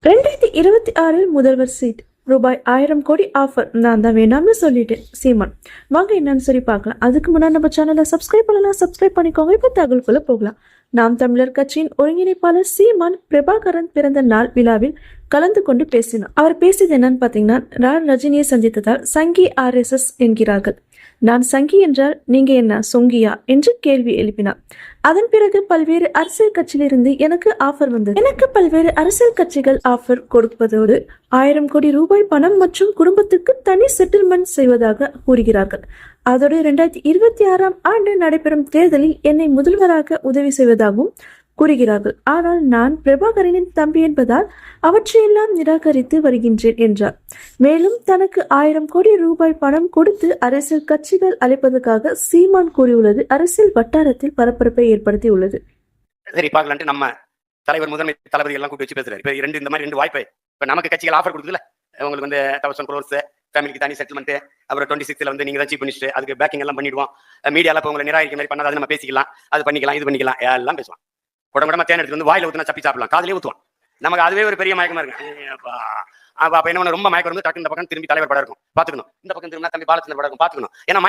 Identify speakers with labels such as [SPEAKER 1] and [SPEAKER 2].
[SPEAKER 1] 2026 முதல்வர் சீட் ரூபாய் 1000 கோடி ஆஃபர். நான் தான் வேணாம்னு சொல்லிட்டேன் சீமான். வாங்க என்னன்னு சொல்லி பார்க்கலாம். அதுக்கு முன்னாடி நம்ம சேனலை சப்ஸ்கிரைப் பண்ணலாம், சப்ஸ்கிரைப் பண்ணிக்கோங்க. இப்போ தகவலுக்குள்ள போகலாம். நாம் தமிழர் கட்சியின் ஒருங்கிணைப்பாளர் சீமான் பிரபாகரன் பிறந்த நாள் விழாவில் கலந்து கொண்டு பேசினார். அவர் பேசியது என்னன்னு பார்த்தீங்கன்னா, ரஜினியை சந்தித்ததால் சங்கி RSS என்கிறார்கள். நான் சங்கி என்றால் நீங்க என்ன சொங்கியா என்று கேள்வி எழுப்பினார். அதன் பிறகு பல்வேறு அரசியல் கட்சியிலிருந்து எனக்கு ஆஃபர் வந்தது. எனக்கு பல்வேறு அரசியல் கட்சிகள் ஆஃபர் கொடுப்பதோடு 1000 கோடி ரூபாய் பணம் மற்றும் குடும்பத்துக்கு தனி செட்டில்மெண்ட் செய்வதாக கூறுகிறார்கள். அதோடு 2026 ஆண்டு நடைபெறும் தேர்தலில் என்னை முதல்வராக உதவி செய்வதாகவும் கூறுகிறார்கள். ஆனால் நான் பிரபாகரனின் தம்பி என்பதால் அவற்றையெல்லாம் நிராகரித்து வருகின்றேன் என்றார். மேலும் தனக்கு 1000 கோடி ரூபாய் பணம் கொடுத்து அரசியல் கட்சிகள் அழைப்பதற்காக சீமான் கூறியுள்ளது அரசியல் வட்டாரத்தில் பரபரப்பை ஏற்படுத்தி உள்ளது.
[SPEAKER 2] சரி பார்க்கலான்ட்டு நம்ம தலைவர் முதன்மை தளபதி எல்லாம் கூட்டி வச்சு பேசுறாரு. இப்போ இந்த மாதிரி 2 வாய்ப்பு இப்போ நமக்கு கட்சிகள் ஆஃபர் கொடுக்குதுல, உங்களுக்கு வந்து 1000 crores ஃபேமிலிக்கு தனி செட்டில்மெண்ட், அப்புறம் 26ல வந்து நீங்க தான் சீஃப் மினிஸ்டர், அதுக்கு பேக்கிங் எல்லாம் பண்ணிடுவோம். மீடியால இப்போ உங்களை நிராகரிக்கிற மாதிரி பண்ணாத நம்ம பேசிக்கலாம், அது பண்ணிக்கலாம், இது பண்ணிக்கலாம், எல்லாம் பேசுவான். உடம்புடமா தேன் எடுத்து வந்து வாயில ஊற்றினா சப்பி சாப்பிடலாம், காதலே ஊற்றுவான். நமக்கு அதுவே ஒரு பெரிய மயக்கமா இருக்கு. அப்ப என்ன ரொம்ப மயக்கம் வந்து டக்கு இந்த பக்கம் திரும்பி தலைவர் படம் இருக்கும் பாத்துக்கணும், இந்த பக்கம் திரும்பினா தம்பி பாலச்சந்திர படம் இருக்கும் பாத்துக்கணும். ஏன்னா